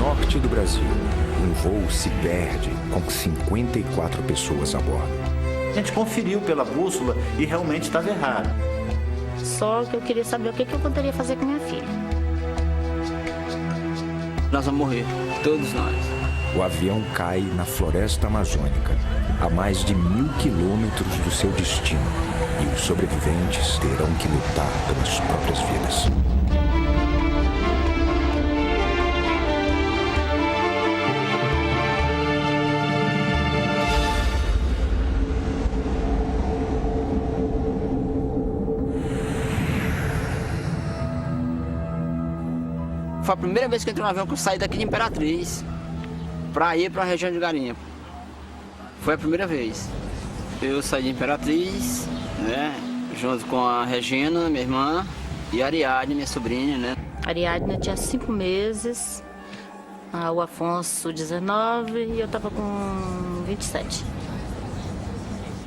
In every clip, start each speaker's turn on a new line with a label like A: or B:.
A: norte do Brasil, um voo se perde com 54 pessoas a bordo.
B: A gente conferiu pela bússola e realmente estava errado.
C: Só que eu queria saber o que eu poderia fazer com minha filha.
D: Nós vamos morrer, todos nós.
A: O avião cai na floresta amazônica, a mais de 1000 quilômetros do seu destino, e os sobreviventes terão que lutar pelas próprias vidas.
D: Foi a primeira vez que eu entrei no avião que eu saí daqui de Imperatriz para ir para a região de Garimpo. Foi a primeira vez. Eu saí de Imperatriz, né, junto com a Regina, minha irmã, e a Ariadne, minha sobrinha, né.
C: A Ariadne tinha 5 meses, o Afonso 19 e eu estava com 27.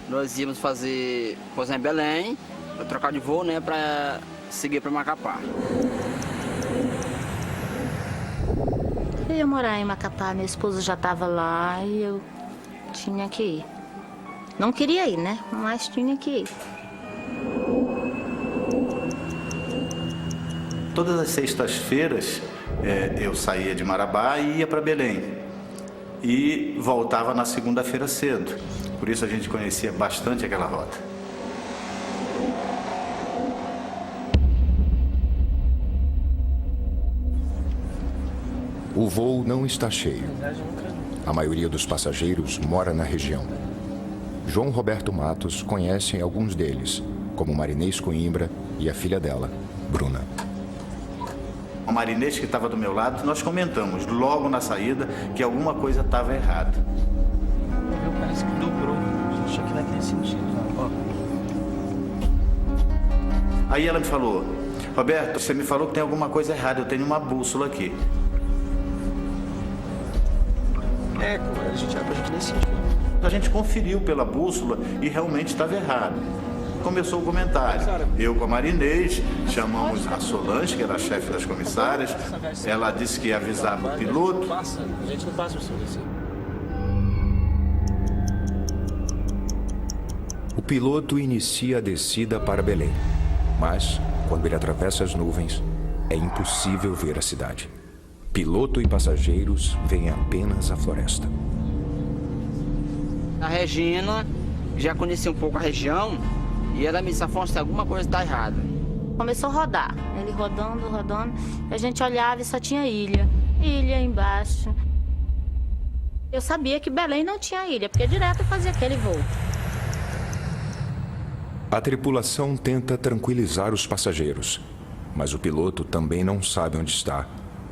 D: Nós íamos pousar em Belém, para trocar de voo, né, para seguir para Macapá.
C: Eu ia morar em Macapá, meu esposo já estava lá e eu tinha que ir. Não queria ir, né? Mas tinha que ir.
B: Todas as sextas-feiras eu saía de Marabá e ia para Belém. E voltava na segunda-feira cedo. Por isso a gente conhecia bastante aquela rota.
A: O voo não está cheio. A maioria dos passageiros mora na região. João Roberto Matos conhece alguns deles, como Marinês Coimbra e a filha dela, Bruna.
B: A Marinês, que estava do meu lado, nós comentamos logo na saída que alguma coisa estava errada.
E: Parece que dobrou. Acho que naquele sentido. Ó.
B: Aí ela me falou: Roberto, você me falou que tem alguma coisa errada, eu tenho uma bússola aqui.
E: A gente era pra gente nesse sentido.
B: A gente conferiu pela bússola e realmente estava errado. Começou o comentário. Eu com a Marinês, chamamos a Solange, que era a chefe das comissárias. Ela disse que ia avisar o piloto.
E: A gente não passa o som desse.
A: O piloto inicia a descida para Belém, mas, quando ele atravessa as nuvens, é impossível ver a cidade. Piloto e passageiros veem apenas a floresta.
D: A Regina já conhecia um pouco a região e ela me disse: Afonso, alguma coisa está errada.
C: Começou a rodar, ele rodando, a gente olhava e só tinha ilha embaixo. Eu sabia que Belém não tinha ilha, porque direto fazia aquele voo.
A: A tripulação tenta tranquilizar os passageiros, mas o piloto também não sabe onde está,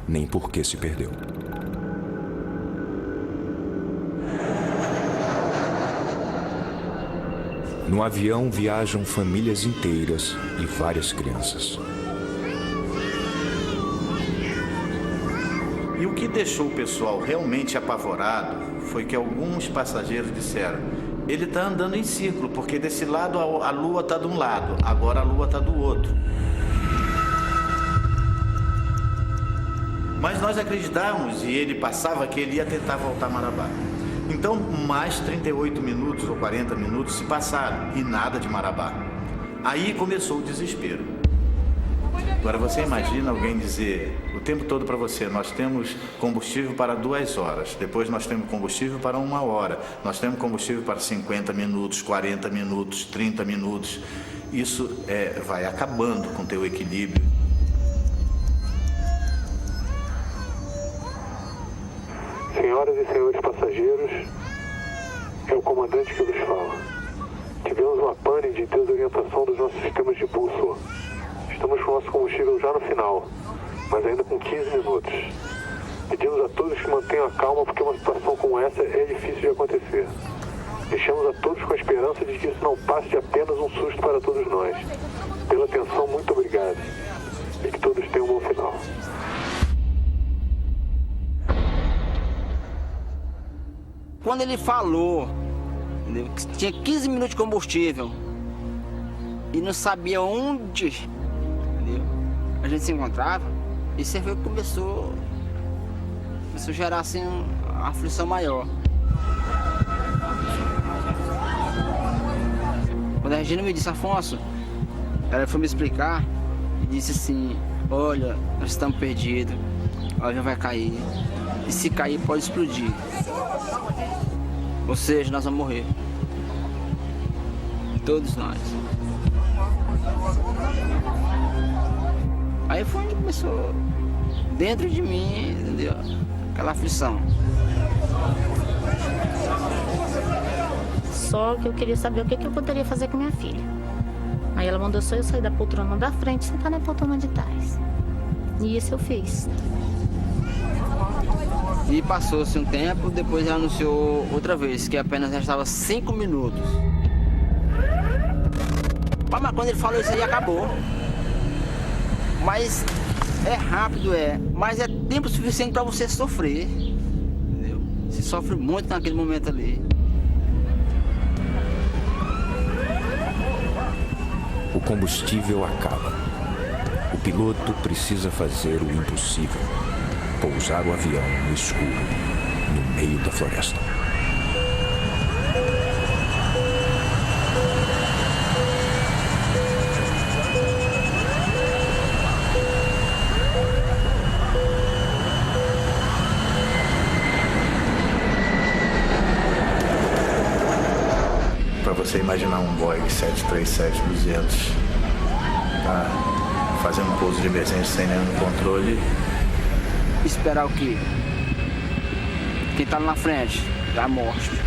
A: nem por que se perdeu. No avião viajam famílias inteiras e várias crianças.
B: E o que deixou o pessoal realmente apavorado foi que alguns passageiros disseram: ele está andando em círculo, porque desse lado a lua está de um lado, agora a lua está do outro. Mas nós acreditávamos, e ele passava, que ele ia tentar voltar a Marabá. Então, mais 38 minutos ou 40 minutos se passaram e nada de Marabá. Aí começou o desespero. Agora você imagina alguém dizer o tempo todo para você: nós temos combustível para 2 horas, depois nós temos combustível para 1 hora, nós temos combustível para 50 minutos, 40 minutos, 30 minutos. Isso vai acabando com o teu equilíbrio.
F: Senhoras e senhores passageiros, é o comandante que vos fala. Tivemos uma pane de desorientação dos nossos sistemas de bússola. Estamos com o nosso combustível já no final, mas ainda com 15 minutos. Pedimos a todos que mantenham a calma, porque uma situação como essa é difícil de acontecer. Deixamos a todos com a esperança de que isso não passe de apenas um susto para todos nós. Pela atenção, muito obrigado. E que todos tenham um bom final.
D: Quando ele falou, entendeu, que tinha 15 minutos de combustível e não sabia onde, entendeu, a gente se encontrava, isso aí foi que começou começou a gerar assim uma aflição maior. Quando a Regina me disse, Afonso, ela foi me explicar e disse assim, olha, nós estamos perdidos, o avião vai cair, e se cair pode explodir. Ou seja, nós vamos morrer. Todos nós. Aí foi onde começou, dentro de mim, entendeu? Aquela aflição.
C: Só que eu queria saber o que eu poderia fazer com minha filha. Aí ela mandou só eu sair da poltrona da frente e sentar na poltrona de trás. E isso eu fiz.
D: E passou-se um tempo, depois ela anunciou outra vez, que apenas restava 5 minutos. Mas quando ele falou isso aí, acabou. Mas é rápido, mas é tempo suficiente para você sofrer. Entendeu? Você sofre muito naquele momento ali.
A: O combustível acaba. O piloto precisa fazer o impossível: pousar o avião no escuro, no meio da floresta.
B: Para você imaginar um Boeing 737-200 fazendo um pouso de emergência sem nenhum controle.
D: Esperar o quê? Quem tá lá na frente? A morte.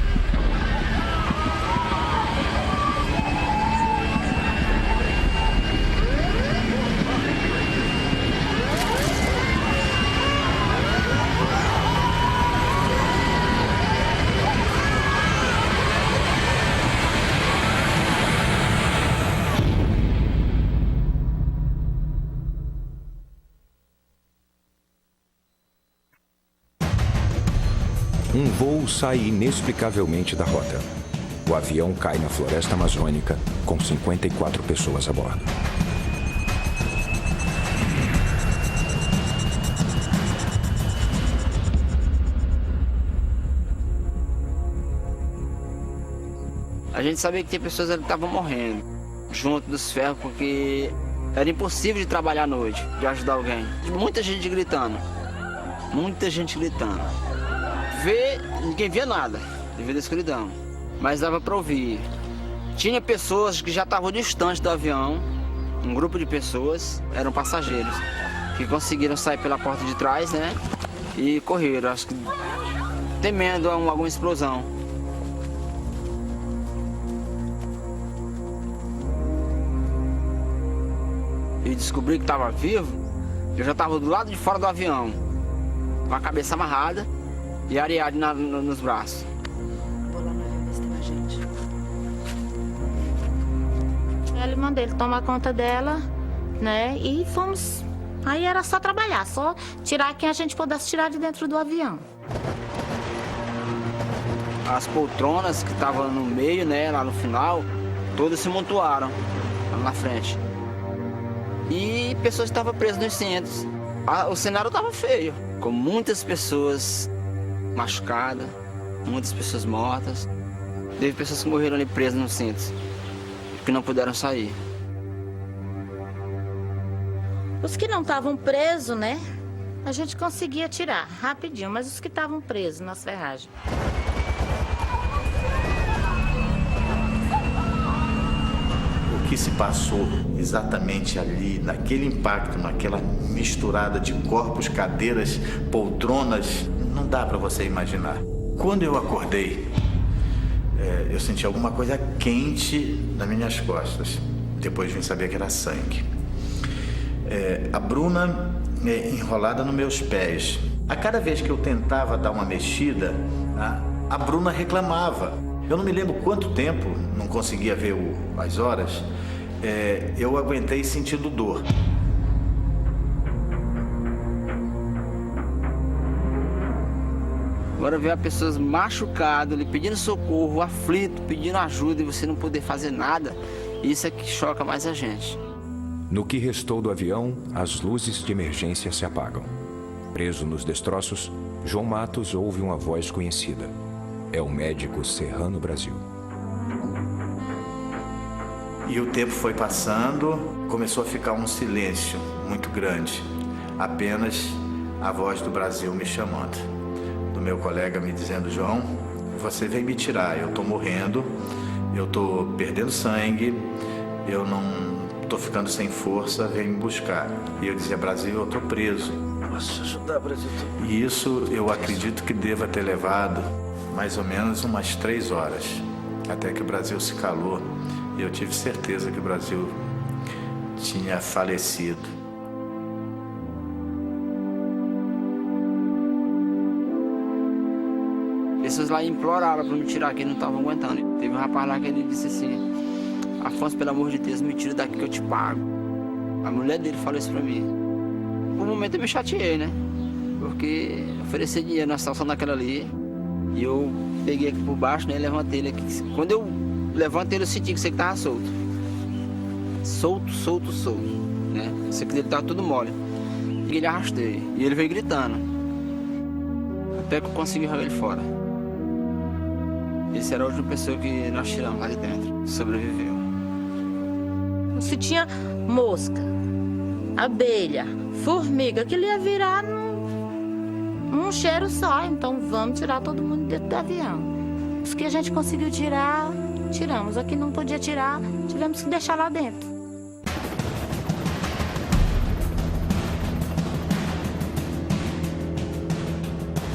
A: Um voo sai inexplicavelmente da rota. O avião cai na floresta amazônica com 54 pessoas a bordo.
D: A gente sabia que tinha pessoas ali que estavam morrendo junto dos ferros, porque era impossível de trabalhar à noite, de ajudar alguém. Muita gente gritando. Muita gente gritando. Ninguém via nada, devido à escuridão. Mas dava para ouvir. Tinha pessoas que já estavam distantes do avião. Um grupo de pessoas, eram passageiros, que conseguiram sair pela porta de trás, né? E correram, acho que temendo alguma explosão. E descobri que estava vivo, eu já estava do lado de fora do avião, com a cabeça amarrada e a Ariadne nos braços.
G: Vou lá no avião ver se tem mais gente.
C: Ele mandou ele tomar conta dela, né? E fomos. Aí era só trabalhar, só tirar quem a gente pudesse tirar de dentro do avião.
D: As poltronas que estavam no meio, né, lá no final, todas se montoaram lá na frente. E pessoas estavam presas nos cintos. O cenário estava feio, com muitas pessoas machucadas, muitas pessoas mortas. Teve pessoas que morreram ali presas nos cintos, que não puderam sair.
C: Os que não estavam presos, né? A gente conseguia tirar rapidinho, mas os que estavam presos nas ferragens.
B: O que se passou exatamente ali, naquele impacto, naquela misturada de corpos, cadeiras, poltronas, não dá para você imaginar. Quando eu acordei, eu senti alguma coisa quente nas minhas costas. Depois vim saber que era sangue. A Bruna enrolada nos meus pés. A cada vez que eu tentava dar uma mexida, a Bruna reclamava. Eu não me lembro quanto tempo, não conseguia ver as horas, eu aguentei sentindo dor.
D: Agora ver pessoas machucadas ali, pedindo socorro, aflito, pedindo ajuda e você não poder fazer nada, isso é que choca mais a gente.
A: No que restou do avião, as luzes de emergência se apagam. Preso nos destroços, João Matos ouve uma voz conhecida. É o médico Serrano Brasil.
B: E o tempo foi passando, começou a ficar um silêncio muito grande. Apenas a voz do Brasil me chamando. Do meu colega me dizendo: João, você vem me tirar, eu tô morrendo, eu tô perdendo sangue, eu não tô ficando sem força, vem me buscar. E eu dizia: Brasil, eu tô preso.
E: Posso ajudar, Brasil?
B: E isso eu acredito que deva ter levado mais ou menos umas 3 horas, até que o Brasil se calou e eu tive certeza que o Brasil tinha falecido.
D: Pessoas lá imploraram para me tirar, que não estavam aguentando. Teve um rapaz lá que ele disse assim: Afonso, pelo amor de Deus, me tira daqui que eu te pago. A mulher dele falou isso para mim. Por um momento eu me chateei, né? Porque oferecer dinheiro na situação daquela ali. E eu peguei aqui por baixo, né? E levantei ele aqui. Quando eu levantei ele, eu senti que isso aqui tava solto. Solto, né? Isso aqui dele tava tudo mole. E ele arrastei. E ele veio gritando. Até que eu consegui jogar ele fora. Esse era a última pessoa que nós tiramos lá de dentro. Sobreviveu.
C: Se tinha mosca, abelha, formiga, aquilo ia virar num cheiro só. Então vamos tirar todo mundo dentro do avião. Os que a gente conseguiu tirar, tiramos. Aqui não podia tirar, tivemos que deixar lá dentro.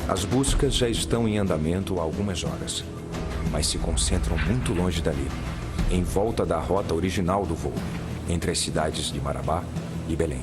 A: As buscas já estão em andamento há algumas horas, mas se concentram muito longe dali, em volta da rota original do voo, entre as cidades de Marabá e Belém.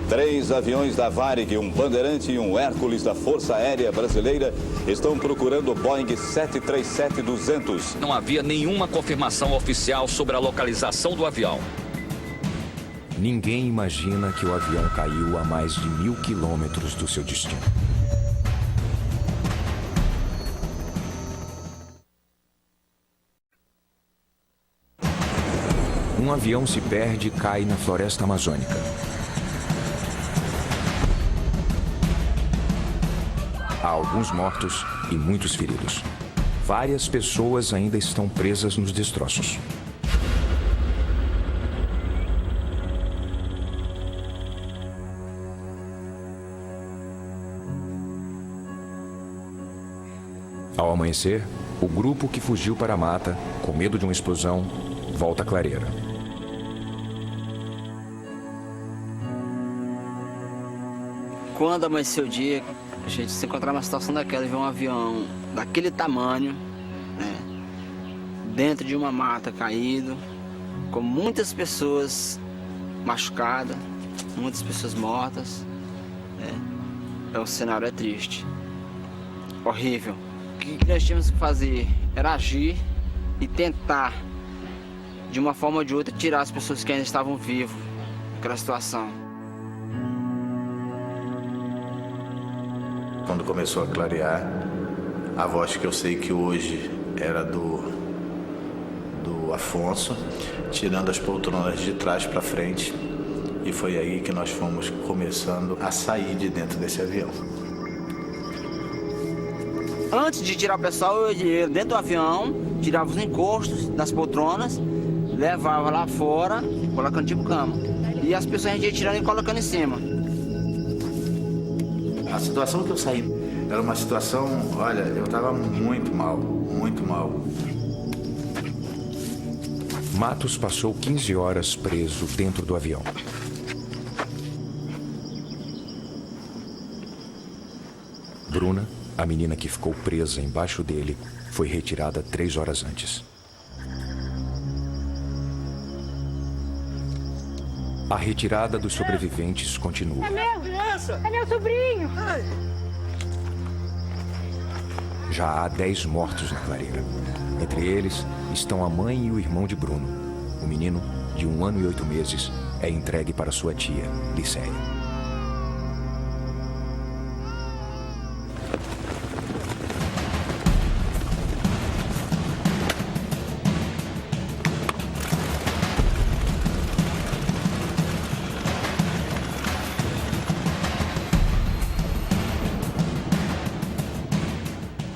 H: Três aviões da Varig, um Bandeirante e um Hércules da Força Aérea Brasileira estão procurando o Boeing 737-200.
I: Não havia nenhuma confirmação oficial sobre a localização do avião.
A: Ninguém imagina que o avião caiu a mais de 1000 quilômetros do seu destino. Um avião se perde e cai na floresta amazônica. Há alguns mortos e muitos feridos. Várias pessoas ainda estão presas nos destroços. Ao amanhecer, o grupo que fugiu para a mata, com medo de uma explosão, volta à clareira.
D: Quando amanheceu o dia, a gente se encontrar numa situação daquela e ver um avião daquele tamanho, né, dentro de uma mata caído, com muitas pessoas machucadas, muitas pessoas mortas, né, o cenário é triste, horrível. O que nós tínhamos que fazer era agir e tentar, de uma forma ou de outra, tirar as pessoas que ainda estavam vivas daquela situação.
B: Quando começou a clarear, a voz que eu sei que hoje era do Afonso, tirando as poltronas de trás para frente, e foi aí que nós fomos começando a sair de dentro desse avião.
D: Antes de tirar o pessoal, eu ia dentro do avião, tirava os encostos das poltronas, levava lá fora, colocando tipo cama. E as pessoas a gente ia tirando e colocando em cima.
B: A situação que eu saí era uma situação, olha, eu estava muito mal, muito mal.
A: Matos passou 15 horas preso dentro do avião. Bruna, a menina que ficou presa embaixo dele, foi retirada 3 horas antes. A retirada dos sobreviventes continua.
J: É meu sobrinho!
A: Já há 10 mortos na clareira. Entre eles estão a mãe e o irmão de Bruno. O menino, de 1 ano e 8 meses, é entregue para sua tia, Liceia.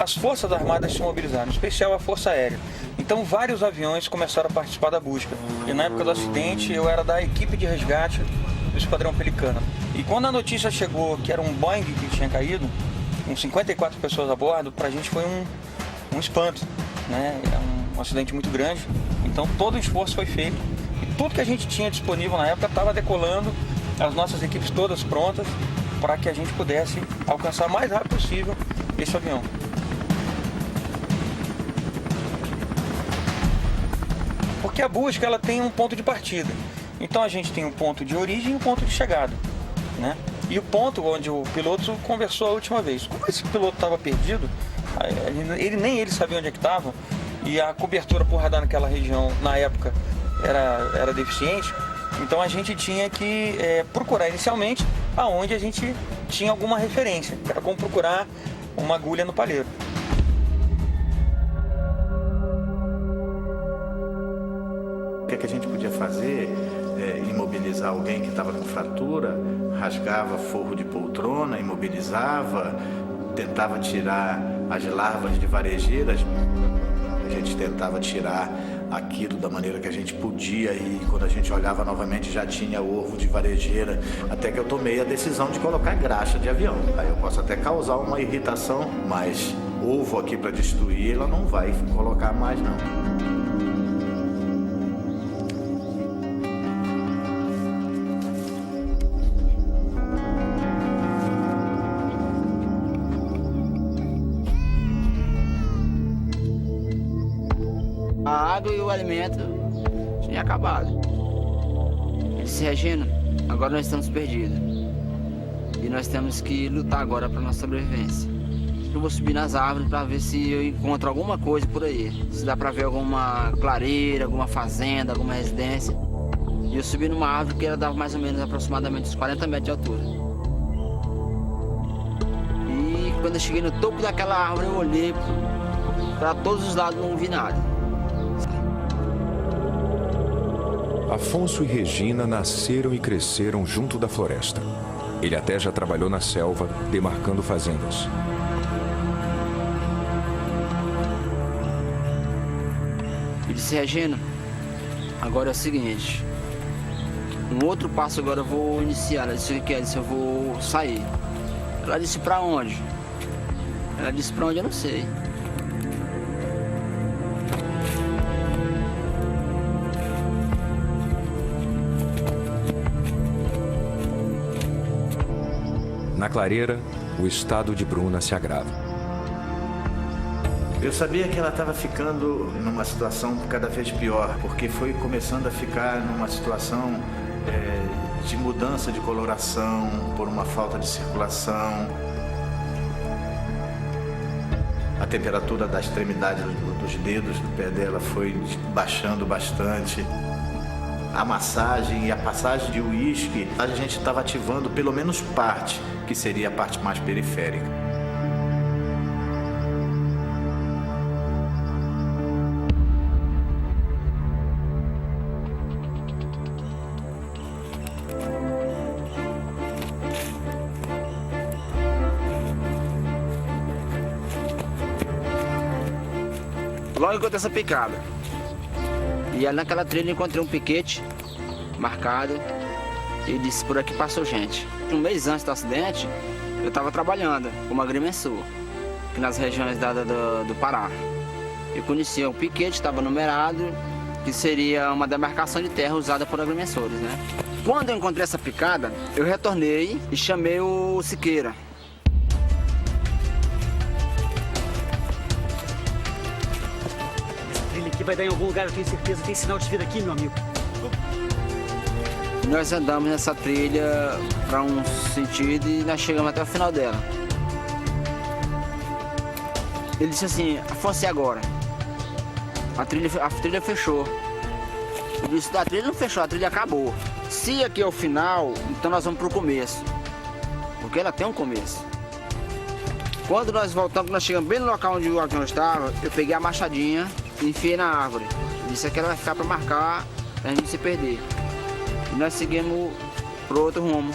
K: as Forças Armadas se mobilizaram, em especial a Força Aérea. Então vários aviões começaram a participar da busca. E na época do acidente eu era da equipe de resgate do Esquadrão Pelicano. E quando a notícia chegou que era um Boeing que tinha caído, com 54 pessoas a bordo, pra gente foi um espanto, né? É um acidente muito grande. Então todo o esforço foi feito e tudo que a gente tinha disponível na época estava decolando, as nossas equipes todas prontas para que a gente pudesse alcançar o mais rápido possível esse avião. Porque a busca ela tem um ponto de partida. Então a gente tem um ponto de origem e um ponto de chegada, né? E o ponto onde o piloto conversou a última vez. Como esse piloto estava perdido, nem ele sabia onde é que estava, e a cobertura por radar naquela região, na época, era deficiente. Então a gente tinha que procurar inicialmente aonde a gente tinha alguma referência. Era como procurar uma agulha no palheiro.
B: O que a gente podia fazer? Imobilizar alguém que estava com fratura, rasgava forro de poltrona, imobilizava, tentava tirar as larvas de varejeiras. A gente tentava tirar aquilo da maneira que a gente podia e quando a gente olhava novamente já tinha ovo de varejeira, até que eu tomei a decisão de colocar graxa de avião. Aí eu posso até causar uma irritação, mas ovo aqui para destruir ela não vai colocar mais não.
D: A água e o alimento tinha acabado. Ele disse: Regina, agora nós estamos perdidos. E nós temos que lutar agora para nossa sobrevivência. Eu vou subir nas árvores para ver se eu encontro alguma coisa por aí. Se dá para ver alguma clareira, alguma fazenda, alguma residência. E eu subi numa árvore que ela dava mais ou menos aproximadamente uns 40 metros de altura. E quando eu cheguei no topo daquela árvore, eu olhei para todos os lados e não vi nada.
A: Afonso e Regina nasceram e cresceram junto da floresta. Ele até já trabalhou na selva, demarcando fazendas.
D: Ele disse: Regina, agora é o seguinte, um outro passo agora eu vou iniciar. Ela disse: o que é? Ela disse: eu vou sair. Ela disse: pra onde? Ela disse: pra onde eu não sei.
A: Na clareira, o estado de Bruna se agrava.
B: Eu sabia que ela estava ficando numa situação cada vez pior, porque foi começando a ficar numa situação de mudança de coloração, por uma falta de circulação. A temperatura da extremidade dos dedos do pé dela foi baixando bastante. A massagem e a passagem de uísque, a gente estava ativando pelo menos parte, que seria a parte mais periférica.
D: Logo encontrei essa picada. E ali naquela trilha eu encontrei um piquete marcado e disse: por aqui passou gente. Um mês antes do acidente, eu estava trabalhando como agrimensor, aqui nas regiões do Pará. Eu conhecia o piquete, estava numerado, que seria uma demarcação de terra usada por agrimensores, né? Quando eu encontrei essa picada, eu retornei e chamei o Siqueira.
E: Que vai dar em algum lugar, eu tenho certeza. Tem sinal de vida aqui, meu amigo.
D: Nós andamos nessa trilha para um sentido e nós chegamos até o final dela. Ele disse assim: Afonso, e agora? A trilha fechou. Eu disse: a trilha não fechou, a trilha acabou. Se aqui é o final, então nós vamos para o começo. Porque ela tem um começo. Quando nós voltamos, nós chegamos bem no local onde o avião estava, eu peguei a machadinha e enfiei na árvore. Disse que ela vai ficar para marcar, para a gente não se perder. E nós seguimos para outro rumo.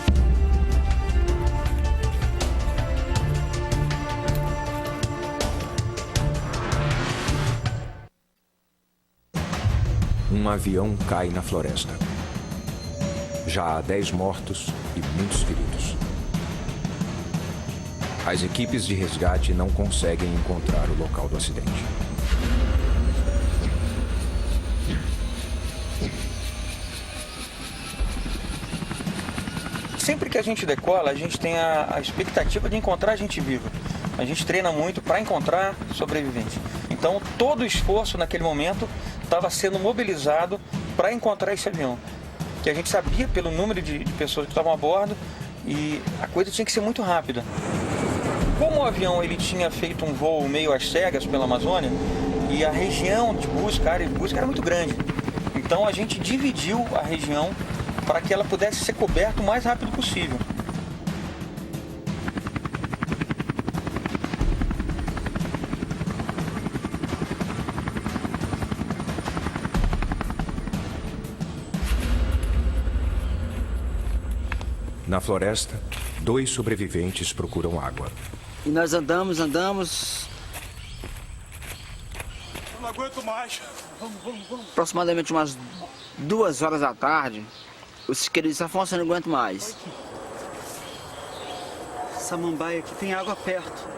A: Um avião cai na floresta. Já há 10 mortos e muitos feridos. As equipes de resgate não conseguem encontrar o local do acidente.
K: Sempre que a gente decola, a gente tem a expectativa de encontrar gente viva. A gente treina muito para encontrar sobreviventes. Então, todo o esforço naquele momento estava sendo mobilizado para encontrar esse avião. Que a gente sabia pelo número de pessoas que estavam a bordo e a coisa tinha que ser muito rápida. Como o avião ele tinha feito um voo meio às cegas pela Amazônia e a região de busca, a área de busca era muito grande. Então a gente dividiu a região para que ela pudesse ser coberta o mais rápido possível.
A: Na floresta, 2 sobreviventes procuram água.
D: E nós andamos.
J: Eu não aguento mais. Vamos.
D: Aproximadamente umas 2 horas da tarde, o Siqueira disse: Afonso, eu não aguento mais.
E: Samambaia, aqui tem água perto.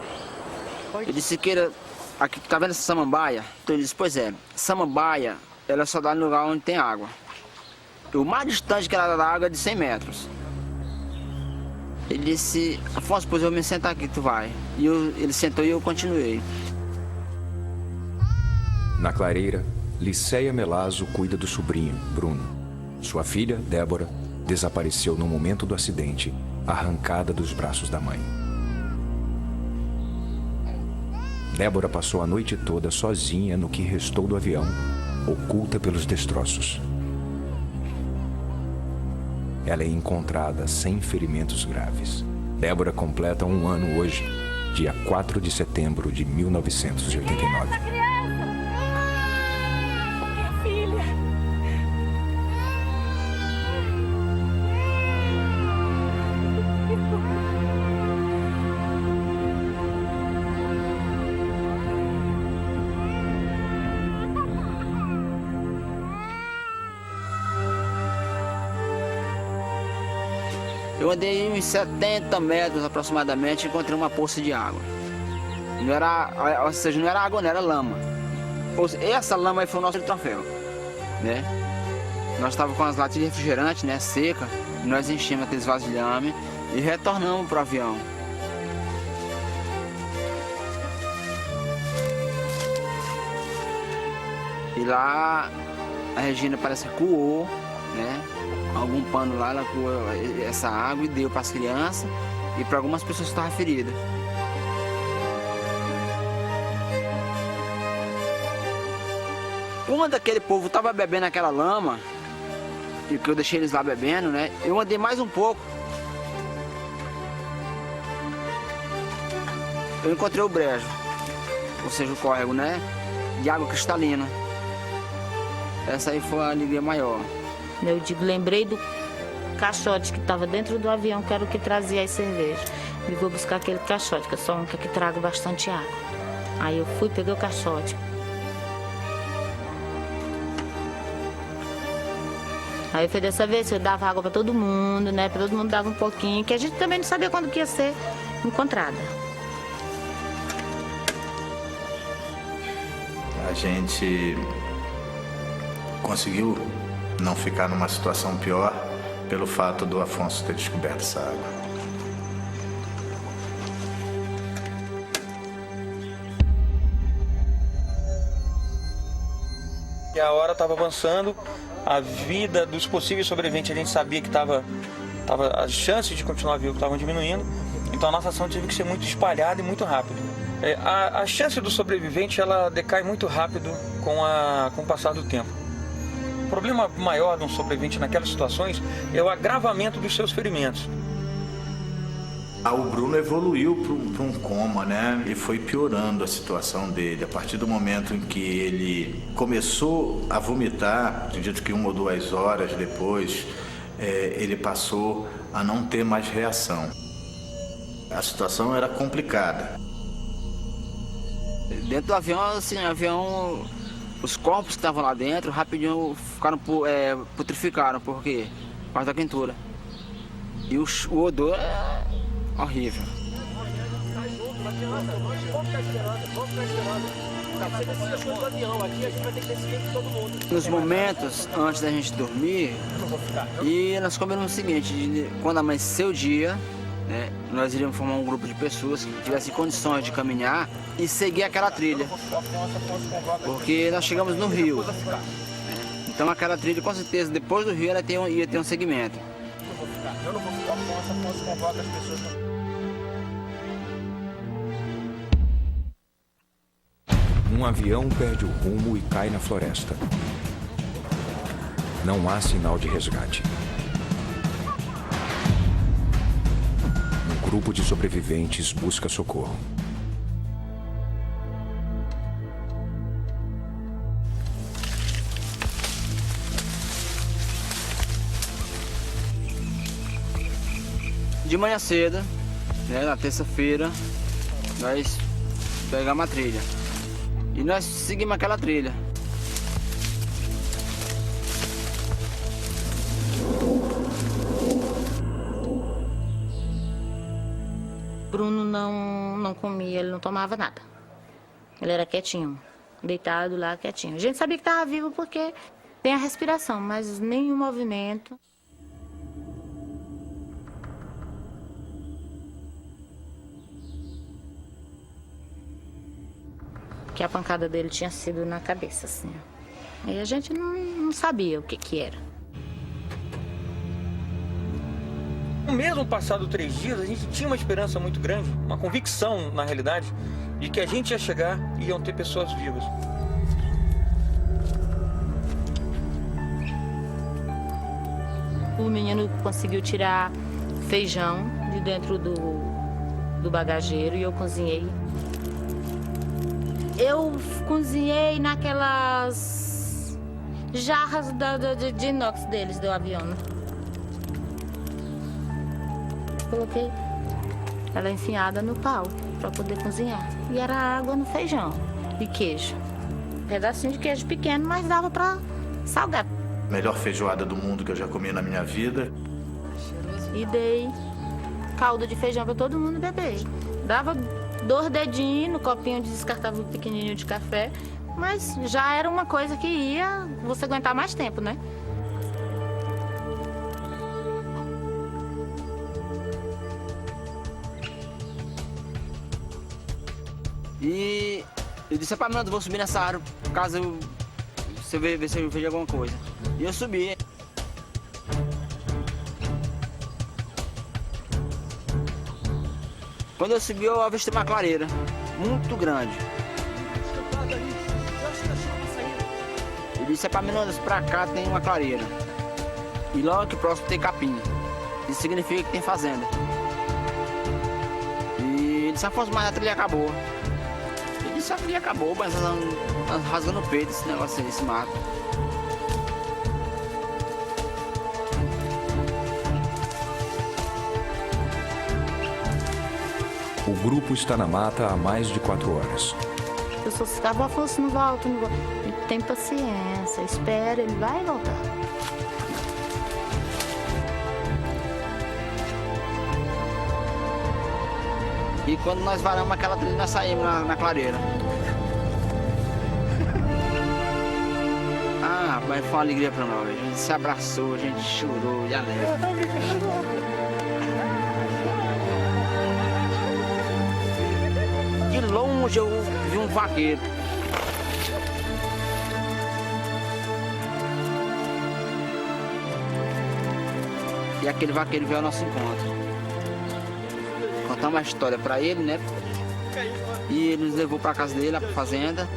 D: Ele disse: Siqueira, aqui, tá vendo essa samambaia? Então ele disse: pois é, samambaia, ela só dá no lugar onde tem água. E o mais distante que ela dá da água é de 100 metros. Ele disse: Afonso, pois eu vou me sentar aqui, tu vai. E ele sentou e eu continuei.
A: Na clareira, Liceia Melazo cuida do sobrinho, Bruno. Sua filha, Débora, desapareceu no momento do acidente, arrancada dos braços da mãe. Débora passou a noite toda sozinha no que restou do avião, oculta pelos destroços. Ela é encontrada sem ferimentos graves. Débora completa 1 ano hoje, dia 4 de setembro de 1989.
D: Eu andei uns 70 metros aproximadamente e encontrei uma poça de água. Não era, ou seja, não era água, não era lama. Essa lama aí foi o nosso troféu, né? Nós estávamos com as latas de refrigerante, né, seca. Nós enchemos aqueles vasos de lame e retornamos para o avião. E lá a Regina parece que coou, né? Algum pano lá, ela coou essa água e deu para as crianças e para algumas pessoas que estavam feridas. Quando aquele povo estava bebendo aquela lama, e que eu deixei eles lá bebendo, né? Eu andei mais um pouco. Eu encontrei o brejo, ou seja, o córrego, né? De água cristalina. Essa aí foi a alegria maior.
C: Eu digo, lembrei do caixote que estava dentro do avião, que era o que trazia as cervejas. E vou buscar aquele caixote, que eu sou um que trago bastante água. Aí eu fui, peguei o caixote. Aí foi dessa vez, eu dava água para todo mundo, né? Para todo mundo dava um pouquinho, que a gente também não sabia quando que ia ser encontrada.
B: A gente conseguiu não ficar numa situação pior pelo fato do Afonso ter descoberto essa água.
K: E a hora estava avançando, a vida dos possíveis sobreviventes a gente sabia que as chances de continuar vivo estavam diminuindo, então a nossa ação teve que ser muito espalhada e muito rápida. A chance do sobrevivente ela decai muito rápido com o passar do tempo. O problema maior de um sobrevivente naquelas situações é o agravamento dos seus ferimentos.
B: O Bruno evoluiu para um coma, né? E foi piorando a situação dele. A partir do momento em que ele começou a vomitar, acredito que 1 ou 2 horas depois, ele passou a não ter mais reação. A situação era complicada.
D: Dentro do avião, assim, o avião Os corpos que estavam lá dentro rapidinho ficaram putrificaram, por quê? Por causa da quentura. E o odor é horrível. Nos momentos antes da gente dormir, e nós combinamos o seguinte, quando amanheceu o dia, né, nós iríamos formar um grupo de pessoas que tivessem condições de caminhar e seguir aquela trilha. Porque nós chegamos no rio. Então aquela trilha, com certeza, depois do rio, ela ia ter um segmento.
E: Eu não vou ficar com essa Afonso convoca as pessoas.
A: Um avião perde o rumo e cai na floresta. Não há sinal de resgate. Um grupo de sobreviventes busca socorro.
D: De manhã cedo, né, na terça-feira, nós pegamos uma trilha. E nós seguimos aquela trilha.
C: Bruno não comia, ele não tomava nada. Ele era quietinho, deitado lá, quietinho. A gente sabia que estava vivo porque tem a respiração, mas nenhum movimento. Que a pancada dele tinha sido na cabeça, assim. E a gente não sabia o que era.
K: Mesmo passado 3 dias, a gente tinha uma esperança muito grande, uma convicção, na realidade, de que a gente ia chegar e iam ter pessoas vivas.
C: O menino conseguiu tirar feijão de dentro do bagageiro e eu cozinhei. Eu cozinhei naquelas jarras de inox deles, do avião. Coloquei ela enfiada no pau para poder cozinhar. E era água no feijão e queijo. Um pedacinho de queijo pequeno, mas dava para salgar.
B: Melhor feijoada do mundo que eu já comi na minha vida.
C: E dei caldo de feijão para todo mundo beber. Dava 2 dedinhos no copinho descartável pequenininho de café, mas já era uma coisa que ia você aguentar mais tempo, né?
D: E eu disse, para mim, vou subir nessa árvore, caso você ver se eu vejo alguma coisa. E eu subi. Quando eu subi, eu avistei uma clareira muito grande. Eu disse, para mim, pra cá tem uma clareira. E logo que próximo tem capim. Isso significa que tem fazenda. E ele disse, Afonso, mas a trilha acabou. Ele disse, a trilha acabou, mas rasgando o peito esse negócio aí, esse mato.
A: O grupo está na mata há mais de 4 horas.
C: As pessoas ficavam, Afonso, não volta, não volta. Ele tem paciência, espera, ele vai voltar.
D: E quando nós varamos aquela trilha, nós saímos na clareira. Ah, mas foi uma alegria pra nós. A gente se abraçou, a gente chorou de alegre. De longe eu vi um vaqueiro. E aquele vaqueiro veio ao nosso encontro. Contamos uma história para ele, né? E ele nos levou para casa dele, para a fazenda.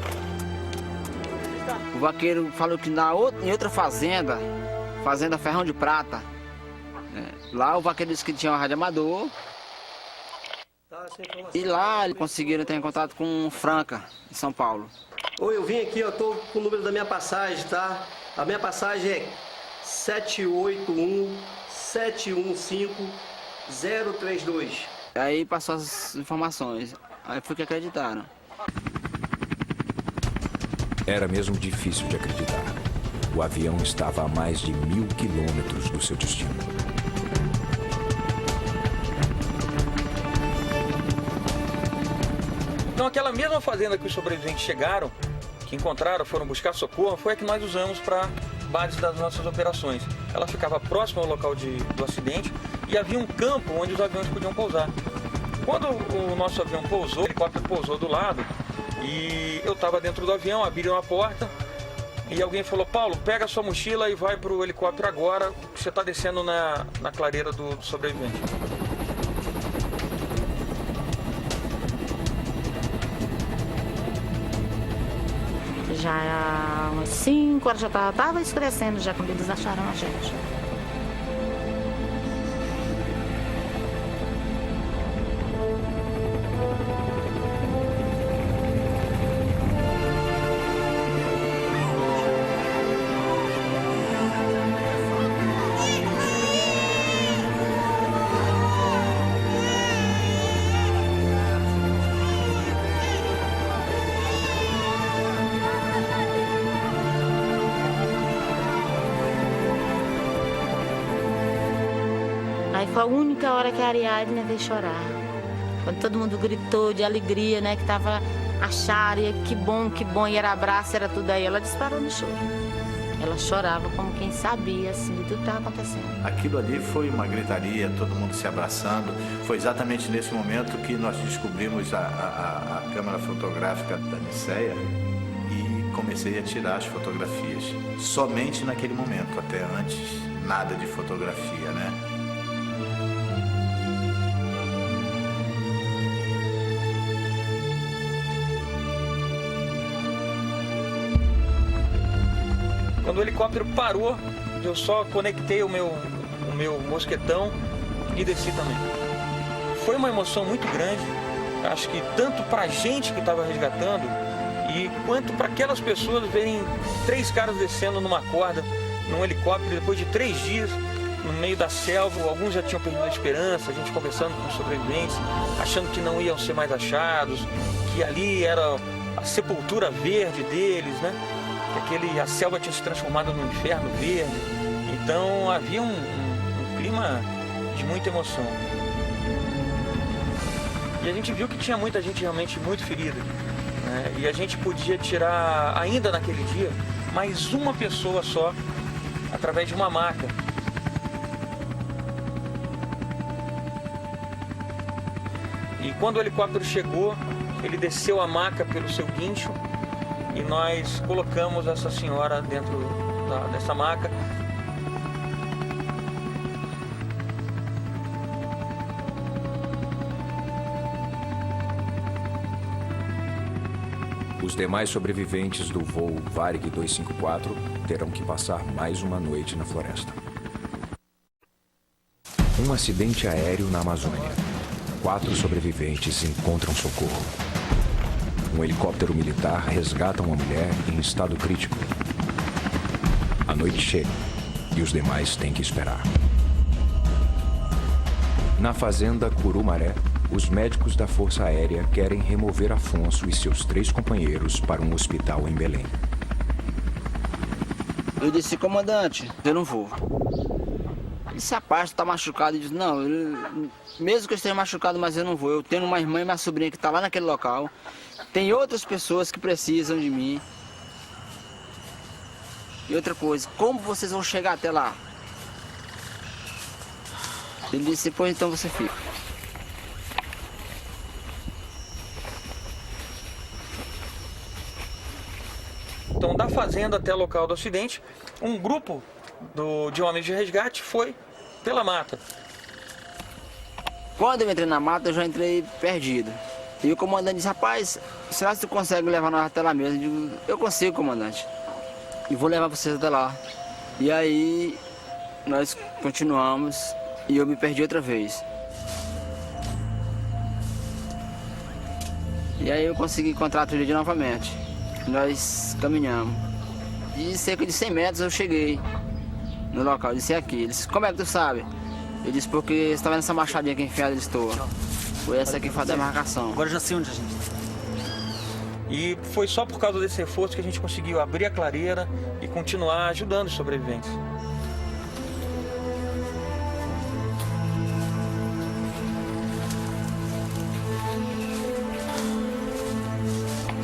D: O vaqueiro falou que em outra fazenda, Fazenda Ferrão de Prata, né? Lá o vaqueiro disse que tinha um rádio amador. E lá eles conseguiram ter contato com Franca, em São Paulo.
L: Oi, eu vim aqui, eu tô com o número da minha passagem, tá? A minha passagem é 781-715-032.
D: Aí passou as informações, aí foi que acreditaram.
A: Era mesmo difícil de acreditar. O avião estava a mais de 1000 quilômetros do seu destino.
K: Então aquela mesma fazenda que os sobreviventes chegaram, que encontraram, foram buscar socorro, foi a que nós usamos para base das nossas operações. Ela ficava próxima ao local do acidente e havia um campo onde os aviões podiam pousar. Quando o nosso avião pousou, o helicóptero pousou do lado e eu estava dentro do avião, abriram a porta e alguém falou: Paulo, pega a sua mochila e vai para o helicóptero agora, que você está descendo na clareira do sobrevivente.
C: Já era umas 5 horas, já estava escurecendo já quando eles acharam a gente. Foi a única hora que a Ariadne veio chorar. Quando todo mundo gritou de alegria, né? Que tava acharam, e que bom, e era abraço, era tudo aí. Ela disparou no choro. Ela chorava como quem sabia, assim, de tudo que estava acontecendo.
B: Aquilo ali foi uma gritaria, todo mundo se abraçando. Foi exatamente nesse momento que nós descobrimos a câmera fotográfica da Niceia e comecei a tirar as fotografias. Somente naquele momento, até antes, nada de fotografia, né?
K: Quando o helicóptero parou, eu só conectei o meu mosquetão e desci também. Foi uma emoção muito grande, acho que tanto para a gente que estava resgatando, e quanto para aquelas pessoas verem 3 caras descendo numa corda, num helicóptero, depois de 3 dias, no meio da selva. Alguns já tinham perdido a esperança, a gente conversando com os sobreviventes, achando que não iam ser mais achados, que ali era a sepultura verde deles, né? A selva tinha se transformado num inferno verde. Então havia um clima de muita emoção. E a gente viu que tinha muita gente realmente muito ferida, né? E a gente podia tirar, ainda naquele dia, mais uma pessoa só, através de uma maca. E quando o helicóptero chegou, ele desceu a maca pelo seu guincho, e nós colocamos essa senhora dentro dessa maca.
A: Os demais sobreviventes do voo Varig 254 terão que passar mais uma noite na floresta. Um acidente aéreo na Amazônia. 4 sobreviventes encontram socorro. Um helicóptero militar resgata uma mulher em estado crítico. A noite chega e os demais têm que esperar. Na fazenda Curumaré, os médicos da Força Aérea querem remover Afonso e seus 3 companheiros para um hospital em Belém.
D: Eu disse: comandante, eu não vou. Ele disse: rapaz, tu tá machucado. Eu disse: não, mesmo que eu esteja machucado, mas eu não vou. Eu tenho uma irmã e minha sobrinha que tá lá naquele local. Tem outras pessoas que precisam de mim. E outra coisa, como vocês vão chegar até lá? Ele disse: pois então você fica.
K: Então, da fazenda até o local do acidente, um grupo de homens de resgate foi pela mata.
D: Quando eu entrei na mata, eu já entrei perdido. E o comandante disse: rapaz, será que tu consegue levar nós até lá mesmo? Eu digo: eu consigo, comandante. E vou levar vocês até lá. E aí, nós continuamos e eu me perdi outra vez. E aí eu consegui encontrar a trilha novamente. Nós caminhamos. De cerca de 100 metros eu cheguei no local. Eu disse: é aqui. Ele disse: como é que tu sabe? Eu disse: porque você tá vendo essa machadinha aqui enfiada de estoura. Foi essa que faz a demarcação.
E: Agora eu já sei onde a gente
K: E foi só por causa desse reforço que a gente conseguiu abrir a clareira e continuar ajudando os sobreviventes.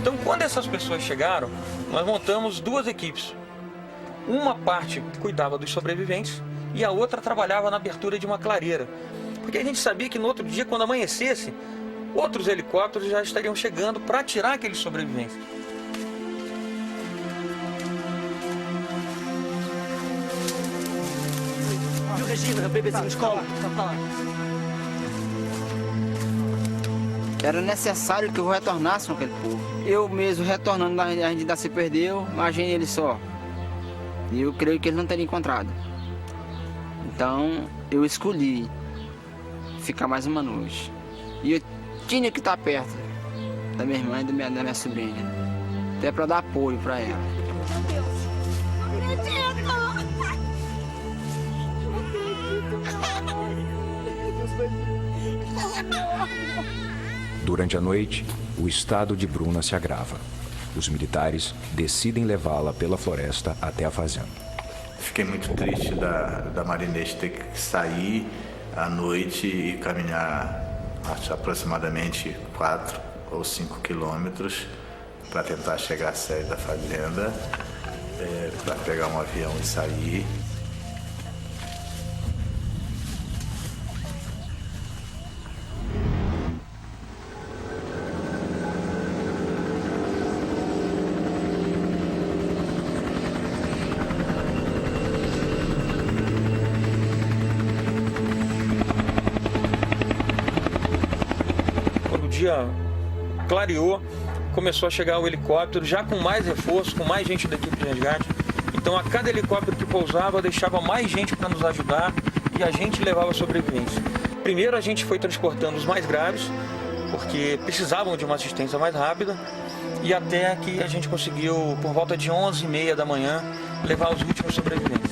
K: Então, quando essas pessoas chegaram, nós montamos 2 equipes. Uma parte cuidava dos sobreviventes e a outra trabalhava na abertura de uma clareira. Porque a gente sabia que no outro dia, quando amanhecesse, outros helicópteros já estariam chegando para tirar aqueles sobreviventes.
L: E o Regina, o bebezinho de escola?
D: Era necessário que eu retornasse com aquele povo. Eu mesmo retornando, a gente ainda se perdeu, imagine ele só. E eu creio que ele não teria encontrado. Então, eu escolhi ficar mais uma noite. E eu tinha que estar perto da minha irmã e da minha sobrinha. Até para dar apoio para ela.
A: Durante a noite, o estado de Bruna se agrava. Os militares decidem levá-la pela floresta até a fazenda.
B: Fiquei muito triste da Marinês ter que sair à noite e caminhar aproximadamente 4 ou 5 quilômetros para tentar chegar à sede da fazenda, para pegar um avião e sair.
K: Dia clareou, começou a chegar o helicóptero, já com mais reforço, com mais gente da equipe de resgate. Então a cada helicóptero que pousava deixava mais gente para nos ajudar e a gente levava sobreviventes. Primeiro a gente foi transportando os mais graves, porque precisavam de uma assistência mais rápida, e até que a gente conseguiu, por volta de 11h30 da manhã, levar os últimos sobreviventes.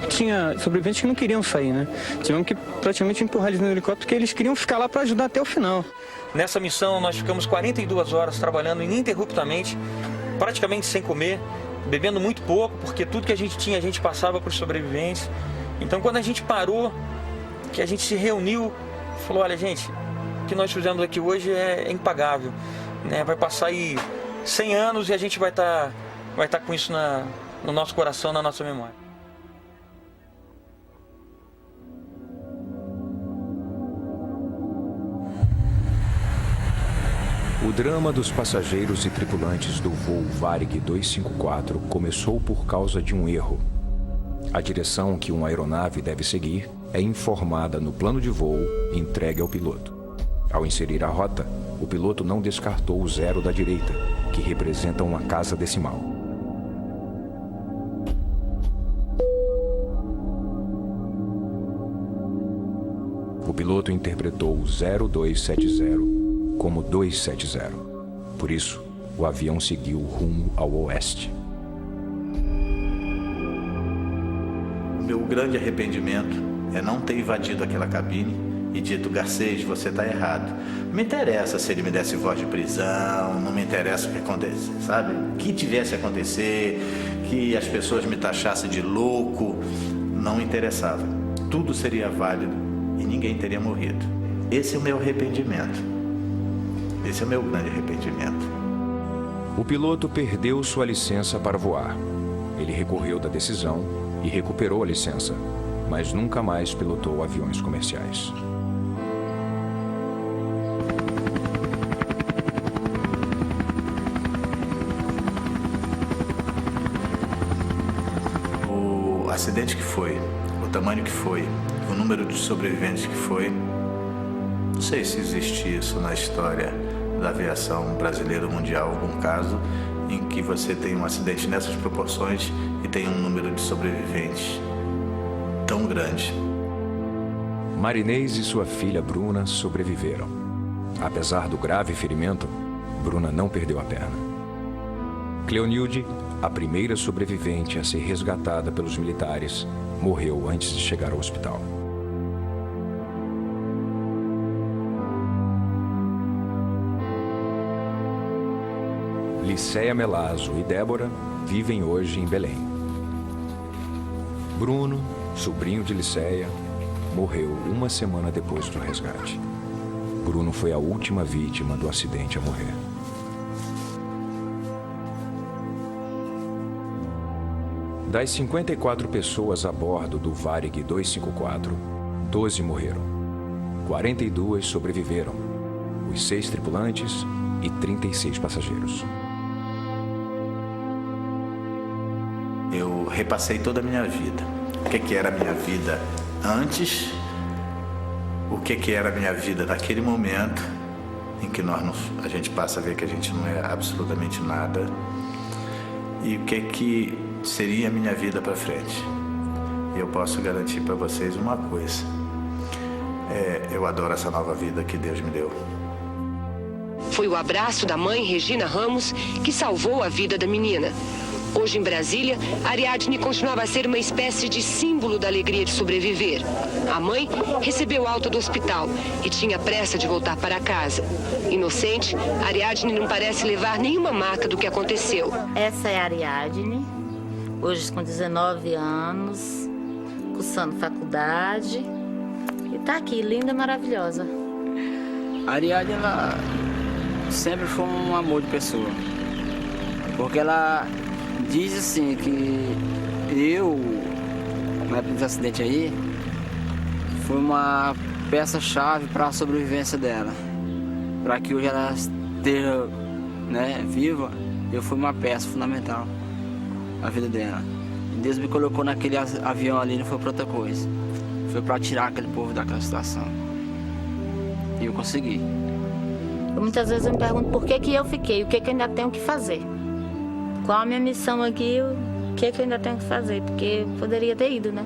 M: Tinha sobreviventes que não queriam sair, né? Tivemos que praticamente empurrar eles no helicóptero porque eles queriam ficar lá para ajudar até o final.
K: Nessa missão nós ficamos 42 horas trabalhando ininterruptamente, praticamente sem comer, bebendo muito pouco, porque tudo que a gente tinha a gente passava para os sobreviventes. Então quando a gente parou, que a gente se reuniu, falou, olha gente, o que nós fizemos aqui hoje é impagável, né? Vai passar aí 100 anos e a gente vai tá com isso no nosso coração, na nossa memória.
A: O drama dos passageiros e tripulantes do voo Varig 254 começou por causa de um erro. A direção que uma aeronave deve seguir é informada no plano de voo entregue ao piloto. Ao inserir a rota, o piloto não descartou o 0 da direita, que representa uma casa decimal. O piloto interpretou o 0270 como 270. Por isso, o avião seguiu rumo ao oeste.
B: O meu grande arrependimento é não ter invadido aquela cabine e dito, Garcês, você está errado. Não me interessa se ele me desse voz de prisão, não me interessa o que acontece, sabe? O que tivesse a acontecer, que as pessoas me taxassem de louco, não interessava. Tudo seria válido e ninguém teria morrido. Esse é o meu arrependimento. Esse é o meu grande arrependimento.
A: O piloto perdeu sua licença para voar. Ele recorreu da decisão e recuperou a licença, mas nunca mais pilotou aviões comerciais.
B: O acidente que foi, o tamanho que foi, o número de sobreviventes que foi, não sei se existe isso na história da aviação brasileira ou mundial, algum caso em que você tem um acidente nessas proporções e tem um número de sobreviventes tão grande.
A: Marinês e sua filha Bruna sobreviveram. Apesar do grave ferimento, Bruna não perdeu a perna. Cleonilde, a primeira sobrevivente a ser resgatada pelos militares, morreu antes de chegar ao hospital. Liceia Melazo e Débora vivem hoje em Belém. Bruno, sobrinho de Liceia, morreu uma semana depois do resgate. Bruno foi a última vítima do acidente a morrer. Das 54 pessoas a bordo do Varig 254, 12 morreram. 42 sobreviveram, os 6 tripulantes e 36 passageiros.
B: Eu repassei toda a minha vida. O que era a minha vida antes, o que era a minha vida naquele momento em que a gente passa a ver que a gente não é absolutamente nada, e o que seria a minha vida para frente. Eu posso garantir para vocês uma coisa: eu adoro essa nova vida que Deus me deu.
N: Foi o abraço da mãe Regina Ramos que salvou a vida da menina. Hoje em Brasília, Ariadne continuava a ser uma espécie de símbolo da alegria de sobreviver. A mãe recebeu alta do hospital e tinha pressa de voltar para casa. Inocente, Ariadne não parece levar nenhuma marca do que aconteceu.
C: Essa é a Ariadne, hoje com 19 anos, cursando faculdade. E tá aqui, linda e maravilhosa.
D: A Ariadne, ela sempre foi um amor de pessoa. Porque ela diz assim que eu, na época desse acidente aí, foi uma peça-chave para a sobrevivência dela. Para que hoje ela esteja, viva, eu fui uma peça fundamental na vida dela. Deus me colocou naquele avião ali, não foi para outra coisa. Foi para tirar aquele povo daquela situação. E eu consegui.
C: Muitas vezes eu me pergunto por que eu fiquei, o que eu ainda tenho que fazer. Qual a minha missão aqui, o que eu ainda tenho que fazer, porque eu poderia ter ido, né?